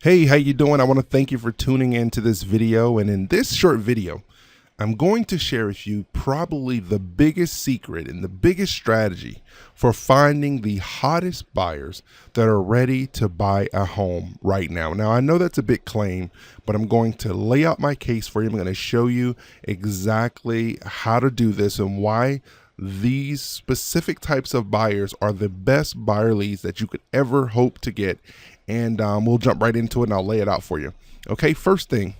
Hey, how you doing? I want to thank you for tuning in to this video. And in this short video, I'm going to share with you probably the biggest secret and the biggest strategy for finding the hottest buyers that are ready to buy a home right now. Now, I know that's a big claim, but I'm going to lay out my case for you. I'm going to show you exactly how to do this and why these specific types of buyers are the best buyer leads that you could ever hope to get. And we'll jump right into it and I'll lay it out for you. Okay, first thing,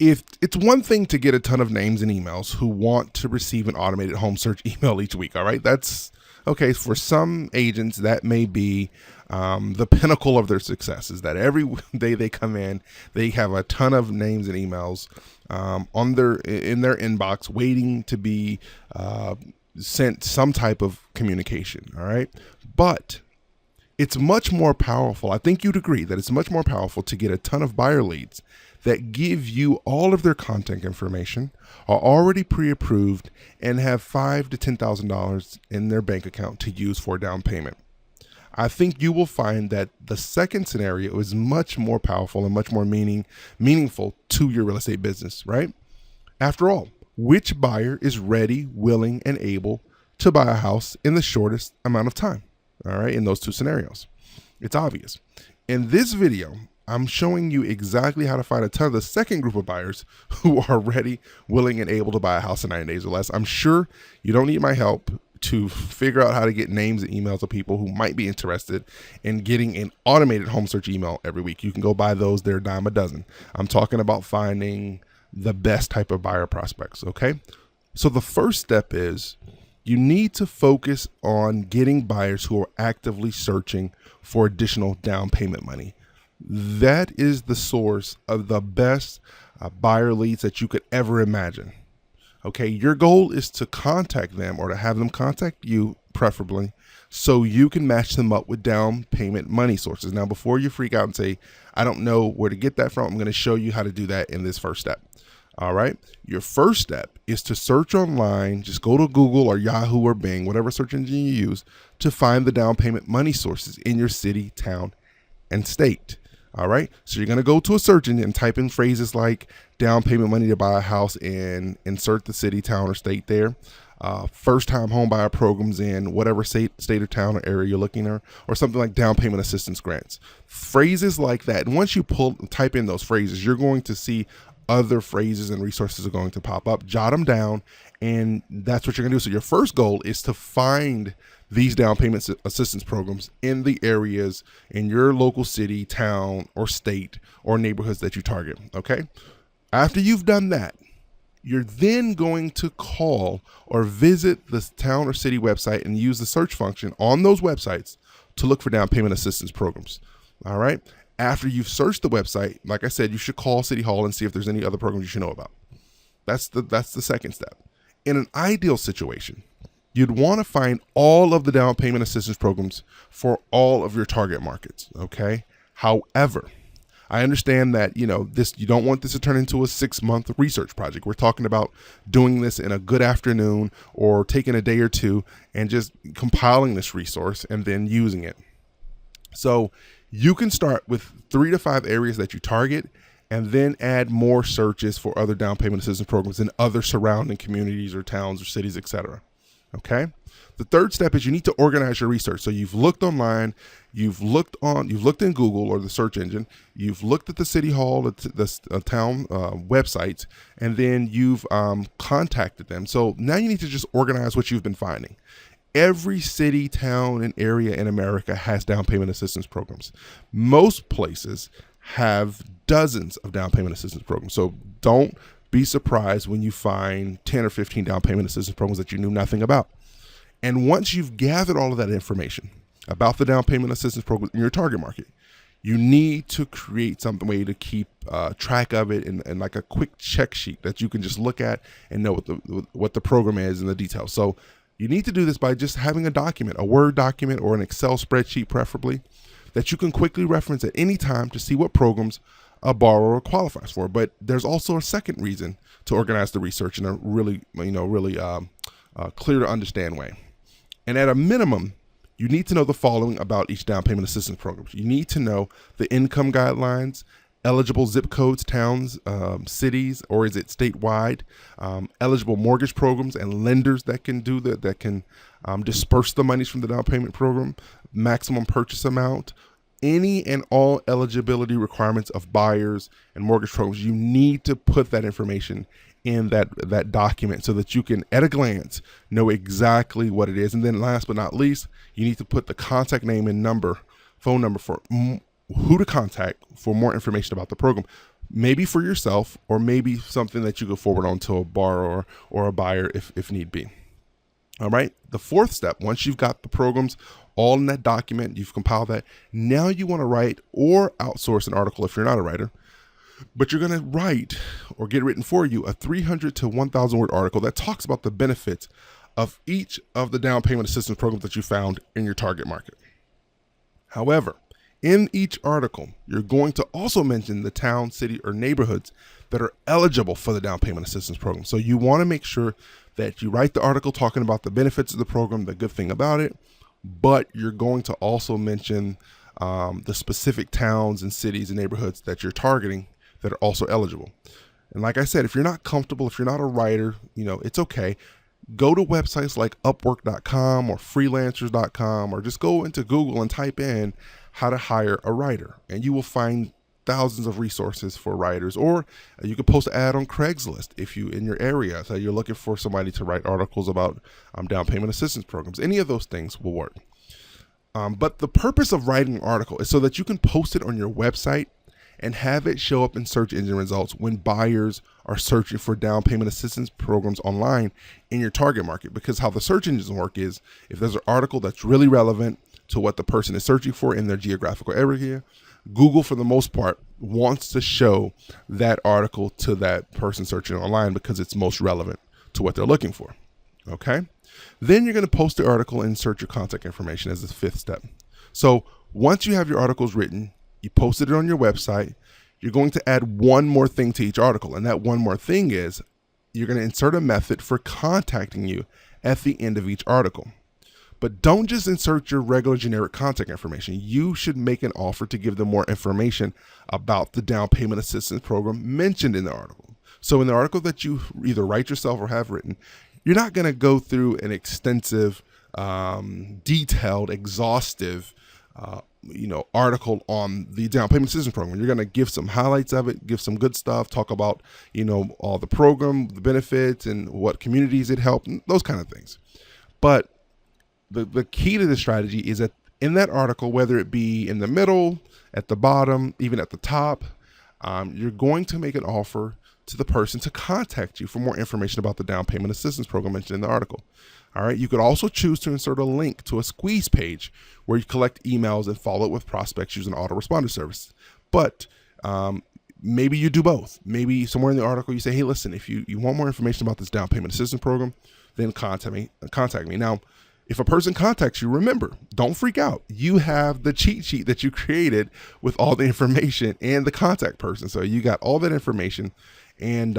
if it's one thing to get a ton of names and emails who want to receive an automated home search email each week, all right, that's okay. For some agents, that may be the pinnacle of their success, is that every day they come in, they have a ton of names and emails in their inbox waiting to be sent some type of communication, all right? But it's much more powerful. I think you'd agree that it's much more powerful to get a ton of buyer leads that give you all of their contact information, are already pre-approved, and have $5,000 to $10,000 in their bank account to use for a down payment. I think you will find that the second scenario is much more powerful and much more meaningful to your real estate business, right? After all, which buyer is ready, willing, and able to buy a house in the shortest amount of time? All right, in those two scenarios, it's obvious. In this video, I'm showing you exactly how to find a ton of the second group of buyers who are ready, willing, and able to buy a house in 9 days or less. I'm sure you don't need my help to figure out how to get names and emails of people who might be interested in getting an automated home search email every week. You can go buy those. They're a dime a dozen. I'm talking about finding the best type of buyer prospects, okay? So the first step is you need to focus on getting buyers who are actively searching for additional down payment money. That is the source of the best buyer leads that you could ever imagine. Okay, your goal is to contact them or to have them contact you, preferably, so you can match them up with down payment money sources. Now, before you freak out and say, I don't know where to get that from, I'm going to show you how to do that in this first step. All right. Your first step is to search online. Just go to Google or Yahoo or Bing, whatever search engine you use, to find the down payment money sources in your city, town, and state. All right. So you're going to go to a search engine and type in phrases like down payment money to buy a house and insert the city, town, or state there. First time home buyer programs in whatever state or town or area you're looking at, or something like down payment assistance grants. Phrases like that. And once you type in those phrases, you're going to see other phrases and resources are going to pop up. Jot them down, and that's what you're gonna do. So your first goal is to find these down payment assistance programs in the areas in your local city, town, or state, or neighborhoods that you target, okay? After you've done that, you're then going to call or visit the town or city website and use the search function on those websites to look for down payment assistance programs, all right? After you've searched the website, like I said, you should call City Hall and see if there's any other programs you should know about. That's the second step. In an ideal situation, you'd want to find all of the down payment assistance programs for all of your target markets, okay? However, I understand that, you don't want this to turn into a 6-month research project. We're talking about doing this in a good afternoon or taking a day or two and just compiling this resource and then using it. So you can start with 3 to 5 areas that you target and then add more searches for other down payment assistance programs in other surrounding communities or towns or cities, etc. Okay. The third step is you need to organize your research. So you've looked online, you've looked in Google or the search engine, you've looked at the City Hall, the town websites, and then you've contacted them. So now you need to just organize what you've been finding. Every city, town, and area in America has down payment assistance programs. Most places have dozens of down payment assistance programs. So don't be surprised when you find 10 or 15 down payment assistance programs that you knew nothing about. And once you've gathered all of that information about the down payment assistance program in your target market, you need to create some way to keep track of it and like a quick check sheet that you can just look at and know what the program is and the details. So you need to do this by just having a document, a Word document or an Excel spreadsheet preferably, that you can quickly reference at any time to see what programs a borrower qualifies for. But there's also a second reason to organize the research in a really clear to understand way. And at a minimum, you need to know the following about each down payment assistance program. You need to know the income guidelines, eligible zip codes, towns, cities, or is it statewide, eligible mortgage programs and lenders that can do that can disperse the monies from the down payment program, maximum purchase amount, any and all eligibility requirements of buyers and mortgage programs. You need to put that information in that document so that you can, at a glance, know exactly what it is. And then last but not least, you need to put the contact name and phone number for who to contact for more information about the program, maybe for yourself or maybe something that you could forward on to a borrower or a buyer if need be. All right. The fourth step, once you've got the programs all in that document, you've compiled that, now you want to write or outsource an article if you're not a writer. But you're going to write or get written for you a 300 to 1,000 word article that talks about the benefits of each of the down payment assistance programs that you found in your target market. However, in each article, you're going to also mention the town, city, or neighborhoods that are eligible for the down payment assistance program. So you want to make sure that you write the article talking about the benefits of the program, the good thing about it, but you're going to also mention the specific towns and cities and neighborhoods that you're targeting that are also eligible. And like I said, if you're not comfortable, if you're not a writer, it's okay. Go to websites like upwork.com or freelancers.com, or just go into Google and type in how to hire a writer, and you will find thousands of resources for writers. Or you could post an ad on Craigslist if you in your area, so you're looking for somebody to write articles about down payment assistance programs. Any of those things will work. But the purpose of writing an article is so that you can post it on your website and have it show up in search engine results when buyers are searching for down payment assistance programs online in your target market. Because how the search engines work is, if there's an article that's really relevant to what the person is searching for in their geographical area, Google, for the most part, wants to show that article to that person searching online because it's most relevant to what they're looking for. Okay? Then you're going to post the article and insert your contact information as the fifth step. So once you have your articles written, you posted it on your website, you're going to add one more thing to each article. And that one more thing is you're going to insert a method for contacting you at the end of each article. But don't just insert your regular generic contact information. You should make an offer to give them more information about the down payment assistance program mentioned in the article. So in the article that you either write yourself or have written, you're not going to go through an extensive, detailed, exhaustive article on the down payment assistance program. You're going to give some highlights of it, give some good stuff, talk about, all the program, the benefits, and what communities it helped, and those kind of things. But the key to the strategy is that in that article, whether it be in the middle, at the bottom, even at the top, you're going to make an offer to the person to contact you for more information about the down payment assistance program mentioned in the article. All right. You could also choose to insert a link to a squeeze page where you collect emails and follow up with prospects using autoresponder service. But maybe you do both. Maybe somewhere in the article you say, hey, listen, if you want more information about this down payment assistance program, then contact me. Now, if a person contacts you, remember, don't freak out. You have the cheat sheet that you created with all the information and the contact person. So you got all that information, and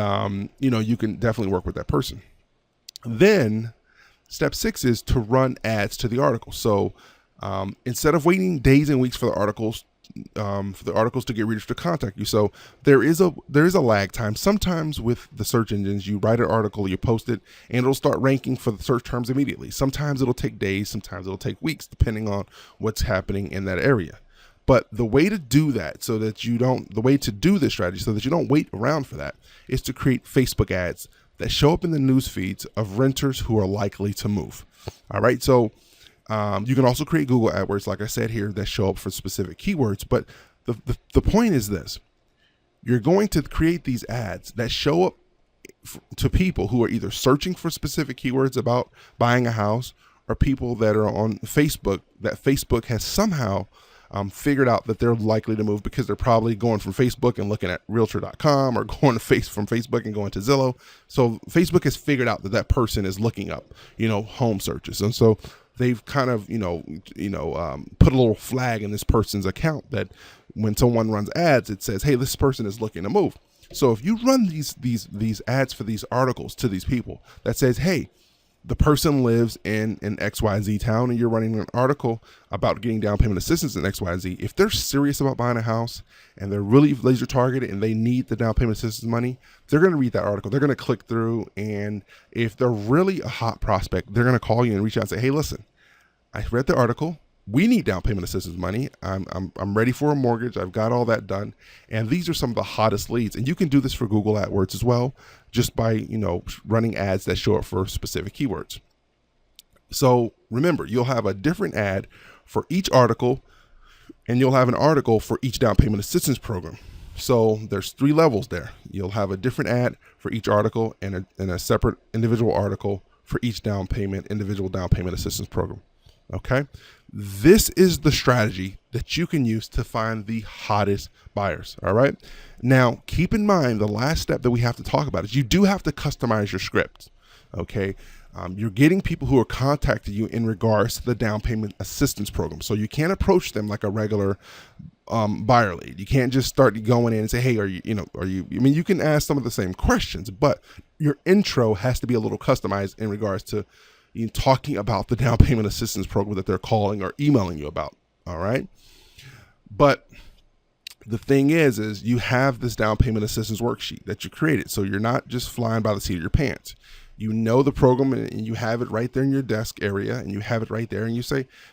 you can definitely work with that person. Then step 6 is to run ads to the article. So instead of waiting days and weeks for the articles to get readers to contact you, so there is a lag time. Sometimes with the search engines, you write an article, you post it, and it'll start ranking for the search terms immediately. Sometimes it'll take days, sometimes it'll take weeks, depending on what's happening in that area. But the way to do that, the way to do this strategy so that you don't wait around for that, is to create Facebook ads that show up in the news feeds of renters who are likely to move. All right. So you can also create Google AdWords, like I said here, that show up for specific keywords. But the point is this: you're going to create these ads that show up to people who are either searching for specific keywords about buying a house, or people that are on Facebook that Facebook has somehow figured out that they're likely to move because they're probably going from Facebook and looking at realtor.com, or going from Facebook and going to Zillow. So Facebook has figured out that person is looking up, home searches. And so they've kind of, put a little flag in this person's account that when someone runs ads, it says, hey, this person is looking to move. So if you run these ads for these articles to these people that says, hey, the person lives in an XYZ town and you're running an article about getting down payment assistance in XYZ. If they're serious about buying a house and they're really laser targeted and they need the down payment assistance money, they're going to read that article. They're going to click through. And if they're really a hot prospect, they're going to call you and reach out and say, hey, listen, I read the article. We need down payment assistance money. I'm ready for a mortgage. I've got all that done. And these are some of the hottest leads. And you can do this for Google AdWords as well, just by, running ads that show up for specific keywords. So remember, you'll have a different ad for each article, and you'll have an article for each down payment assistance program. So there's 3 levels there. You'll have a different ad for each article and a separate individual article for each individual down payment assistance program. Okay. This is the strategy that you can use to find the hottest buyers. All right. Now, keep in mind, the last step that we have to talk about is you do have to customize your script. Okay. You're getting people who are contacting you in regards to the down payment assistance program. So you can't approach them like a regular buyer lead. You can't just start going in and say, hey, you can ask some of the same questions, but your intro has to be a little customized in regards to talking about the down payment assistance program that they're calling or emailing you about. All right. But the thing is you have this down payment assistance worksheet that you created. So you're not just flying by the seat of your pants. You know the program and you have it right there in your desk area, and you have it right there. And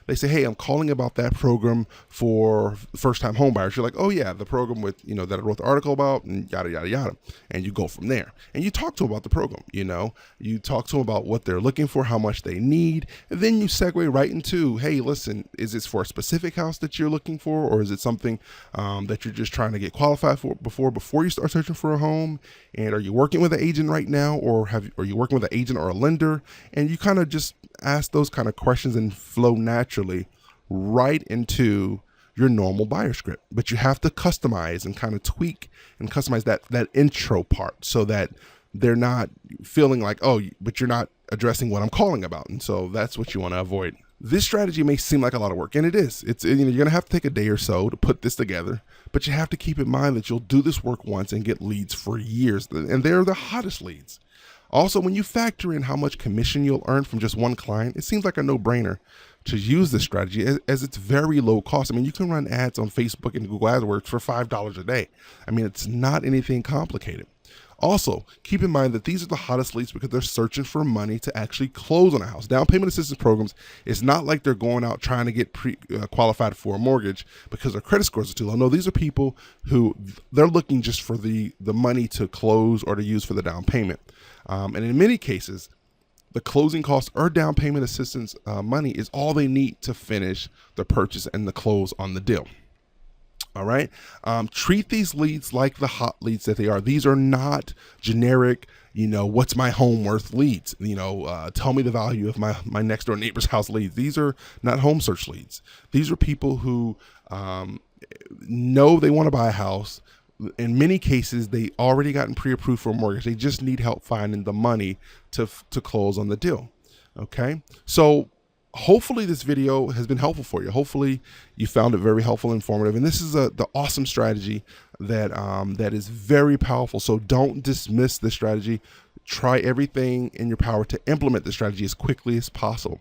they say, hey, I'm calling about that program for first time home buyers. You're like, oh yeah, the program with, that I wrote the article about, and yada, yada, yada. And you go from there and you talk to them about the program. You talk to them about what they're looking for, how much they need. And then you segue right into, hey, listen, is this for a specific house that you're looking for? Or is it something that you're just trying to get qualified for before you start searching for a home? And are you working with an agent right now? Or are you working with an agent or a lender? And you kind of just ask those kind of questions and flow naturally right into your normal buyer script. But you have to customize and kind of tweak and customize that intro part so that they're not feeling like, oh, but you're not addressing what I'm calling about. And so that's what you want to avoid. This strategy may seem like a lot of work, and it is. You're going to have to take a day or so to put this together, but you have to keep in mind that you'll do this work once and get leads for years, and they're the hottest leads. Also, when you factor in how much commission you'll earn from just one client, it seems like a no-brainer to use this strategy as it's very low cost. I mean, you can run ads on Facebook and Google AdWords for $5 a day. I mean, it's not anything complicated. Also, keep in mind that these are the hottest leads because they're searching for money to actually close on a house. Down payment assistance programs, it's not like they're going out trying to get qualified for a mortgage because their credit scores are too low. No, these are people who they're looking just for the money to close or to use for the down payment. And in many cases, the closing costs or down payment assistance money is all they need to finish the purchase and the close on the deal. All right. Treat these leads like the hot leads that they are. These are not generic, what's my home worth leads, tell me the value of my next door neighbor's house leads. These are not home search leads. These are people who know they want to buy a house. In many cases, they already gotten pre-approved for a mortgage. They just need help finding the money to close on the deal. Okay. So hopefully this video has been helpful for you. Hopefully you found it very helpful and informative. And this is the awesome strategy that is very powerful. So don't dismiss this strategy. Try everything in your power to implement the strategy as quickly as possible.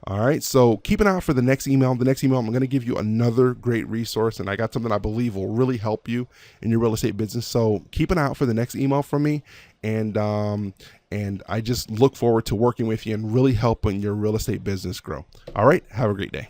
All right. So keep an eye out for the next email. The next email, I'm going to give you another great resource, and I got something I believe will really help you in your real estate business. So keep an eye out for the next email from me. And I just look forward to working with you and really helping your real estate business grow. All right. Have a great day.